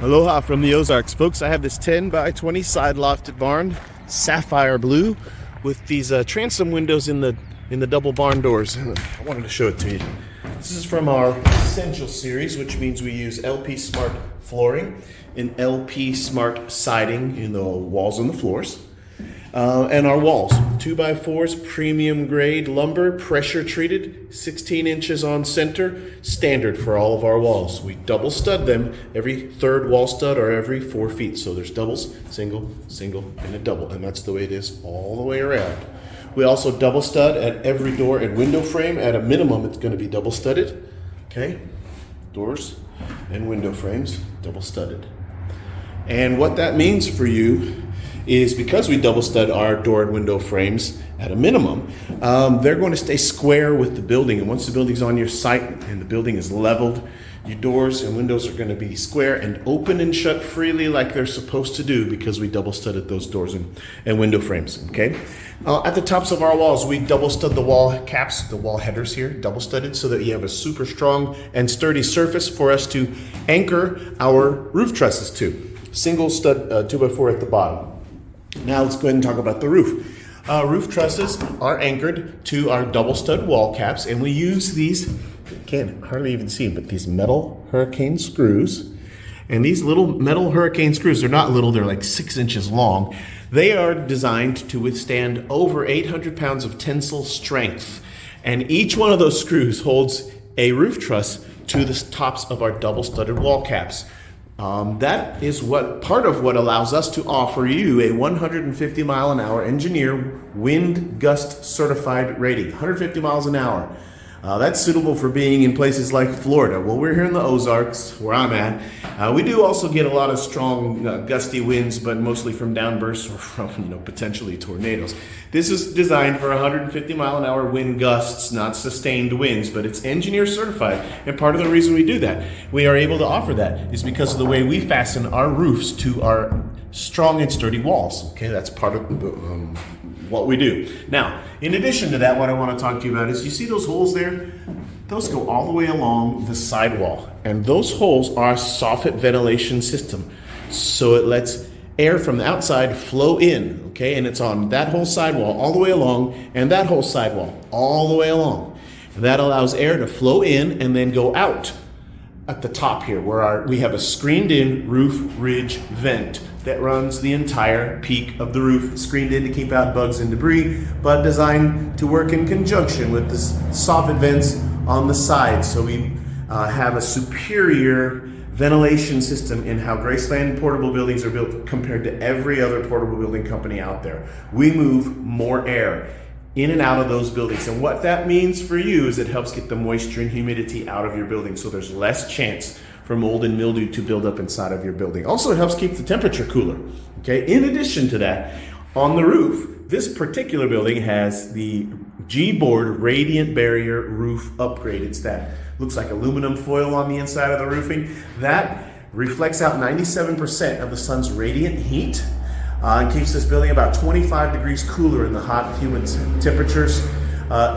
Aloha from the Ozarks, folks. I have this 10 by 20 side lofted barn, sapphire blue, with these transom windows in the double barn doors. I wanted to show it to you. This is from our Essential series, which means we use LP Smart flooring and LP Smart siding in the walls and the floors. And our walls, 2x4s, premium grade lumber, pressure treated, 16 inches on center, standard for all of our walls. We double stud them every third wall stud or every 4 feet. So there's doubles, single, single, and a double. And that's the way it is all the way around. We also double stud at every door and window frame. At a minimum, it's gonna be double studded, okay? Doors and window frames, double studded. And what that means for you is because we double stud our door and window frames at a minimum, they're going to stay square with the building. And once the building's on your site and the building is leveled, your doors and windows are going to be square and open and shut freely like they're supposed to do because we double studded those doors and window frames, okay? At the tops of our walls, we double stud the wall caps, the wall headers here, double studded so that you have a super strong and sturdy surface for us to anchor our roof trusses to. Single stud 2x4 at the bottom. Now let's go ahead and talk about the roof. Roof trusses are anchored to our double stud wall caps, and we use these, can't hardly even see them, but these metal hurricane screws. And these little metal hurricane screws, they're not little, they're like 6 inches long. They are designed to withstand over 800 pounds of tensile strength. And each one of those screws holds a roof truss to the tops of our double studded wall caps. That is part of what allows us to offer you a 150 mile an hour engineer wind gust certified rating, 150 miles an hour. That's suitable for being in places like Florida. Well, we're here in the Ozarks, where I'm at. We do also get a lot of strong gusty winds, but mostly from downbursts or from potentially tornadoes. This is designed for 150 mile an hour wind gusts, not sustained winds, but it's engineer certified. And part of the reason we do that, we are able to offer that, is because of the way we fasten our roofs to our strong and sturdy walls. Okay, that's part of what we do. Now, in addition to that, what I want to talk to you about is, you see those holes there? Those go all the way along the sidewall. And those holes are a soffit ventilation system. So it lets air from the outside flow in, okay? And it's on that whole sidewall all the way along, and that whole sidewall all the way along. And that allows air to flow in and then go out at the top here, where we have a screened in roof ridge vent that runs the entire peak of the roof, screened in to keep out bugs and debris, but designed to work in conjunction with the soffit vents on the sides. So we have a superior ventilation system in how GRACELAND portable buildings are built compared to every other portable building company out there. We move more air in and out of those buildings. And what that means for you is it helps get the moisture and humidity out of your building, so there's less chance for mold and mildew to build up inside of your building. Also, it helps keep the temperature cooler. Okay. In addition to that, on the roof, this particular building has the G-board radiant barrier roof upgrade. It's that looks like aluminum foil on the inside of the roofing that reflects out 97% of the sun's radiant heat and keeps this building about 25 degrees cooler in the hot, humid temperatures.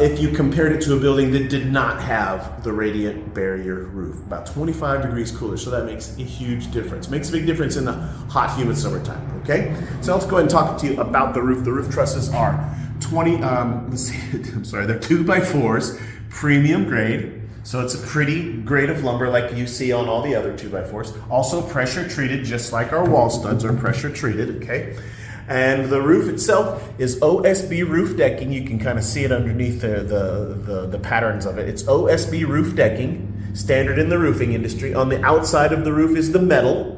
If you compared it to a building that did not have the radiant barrier roof, about 25 degrees cooler. So that makes a huge difference. Makes a big difference in the hot, humid summertime, okay? So let's go ahead and talk to you about the roof. The roof trusses are they're 2x4s, premium grade. So it's a pretty grade of lumber like you see on all the other 2x4s. Also pressure treated, just like our wall studs are pressure treated, okay? And the roof itself is OSB roof decking. You can kind of see it underneath the patterns of it. It's OSB roof decking, standard in the roofing industry. On the outside of the roof is the metal.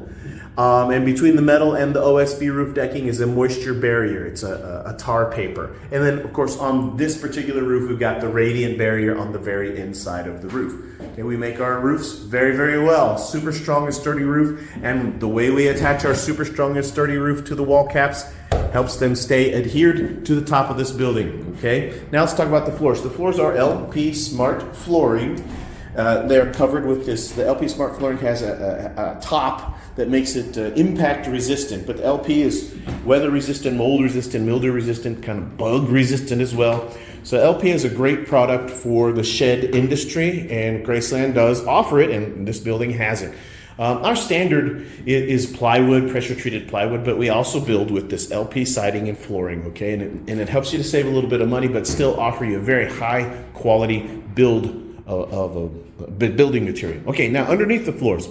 And between the metal and the OSB roof decking is a moisture barrier. It's a tar paper. And then, of course, on this particular roof, we've got the radiant barrier on the very inside of the roof. Okay, we make our roofs very, very well. Super strong and sturdy roof. And the way we attach our super strong and sturdy roof to the wall caps helps them stay adhered to the top of this building. Okay, now let's talk about the floors. The floors are LP Smart flooring. They're covered with this. The LP Smart flooring has a top that makes it impact resistant, but the LP is weather resistant, mold resistant, mildew resistant, kind of bug resistant as well. So LP is a great product for the shed industry, and GRACELAND does offer it, and this building has it. Our standard is plywood, pressure-treated plywood, but we also build with this LP siding and flooring, okay? And it helps you to save a little bit of money, but still offer you a very high-quality building material. Okay, now underneath the floors,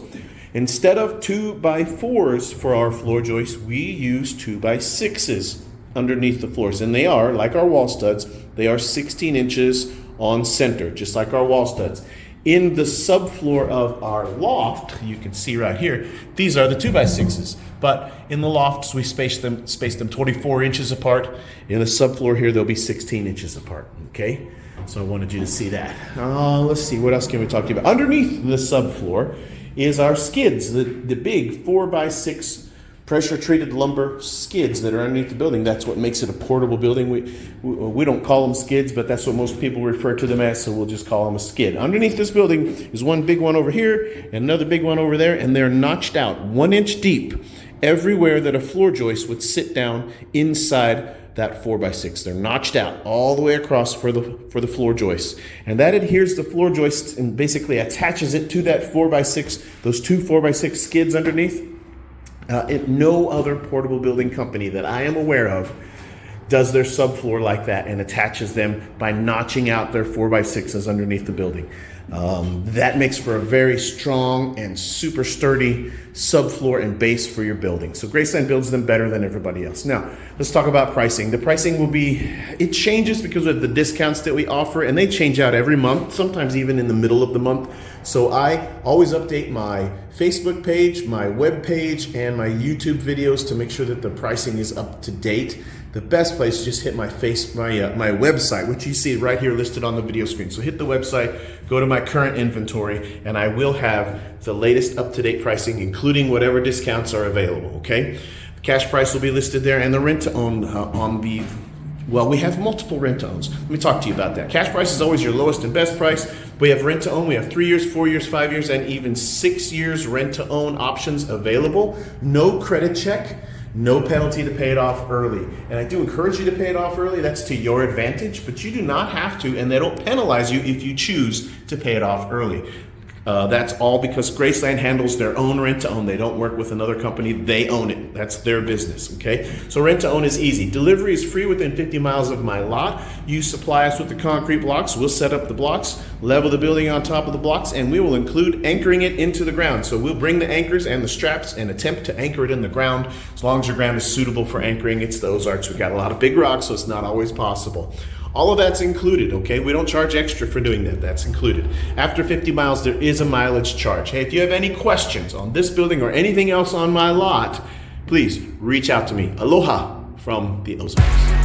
instead of 2x4s for our floor joists, we use 2x6s underneath the floors. And they are, like our wall studs, they are 16 inches on center, just like our wall studs. In the subfloor of our loft, you can see right here, these are the 2x6s. But in the lofts, we space them 24 inches apart. In the subfloor here, they'll be 16 inches apart, okay? So I wanted you to see that. Let's see, what else can we talk to you about? Underneath the subfloor is our skids, the big 4x6 pressure-treated lumber skids that are underneath the building. That's what makes it a portable building. We don't call them skids, but that's what most people refer to them as, so we'll just call them a skid. Underneath this building is one big one over here and another big one over there, and they're notched out 1 inch deep everywhere that a floor joist would sit down inside that 4x6. They're notched out all the way across for the floor joists. And that adheres the floor joists and basically attaches it to that 4x6, those two 4x6 skids underneath. No other portable building company that I am aware of does their subfloor like that and attaches them by notching out their 4x6s underneath the building. That makes for a very strong and super sturdy subfloor and base for your building. So Graceland builds them better than everybody else. Now, let's talk about pricing. The pricing will be, it changes because of the discounts that we offer, and they change out every month, sometimes even in the middle of the month. So I always update my Facebook page, my web page, and my YouTube videos to make sure that the pricing is up to date. The best place is just hit my website, which you see right here listed on the video screen. So hit the website, go to my current inventory, and I will have the latest up-to-date pricing, including whatever discounts are available, okay? The cash price will be listed there, and the rent-to-own well, we have multiple rent-to-owns. Let me talk to you about that. Cash price is always your lowest and best price. We have rent-to-own. We have 3 years, 4 years, 5 years, and even 6 years rent-to-own options available. No credit check. No penalty to pay it off early. And I do encourage you to pay it off early. That's to your advantage, but you do not have to, and they don't penalize you if you choose to pay it off early. That's all because Graceland handles their own rent-to-own. They don't work with another company. They own it. That's their business, okay? So rent-to-own is easy. Delivery is free within 50 miles of my lot. You supply us with the concrete blocks. We'll set up the blocks, level the building on top of the blocks, and we will include anchoring it into the ground. So we'll bring the anchors and the straps and attempt to anchor it in the ground as long as your ground is suitable for anchoring. It's the Ozarks. We've got a lot of big rocks, so it's not always possible. All of that's included, okay? We don't charge extra for doing that. That's included. After 50 miles, there is a mileage charge. Hey, if you have any questions on this building or anything else on my lot, please reach out to me. Aloha from the Ozarks.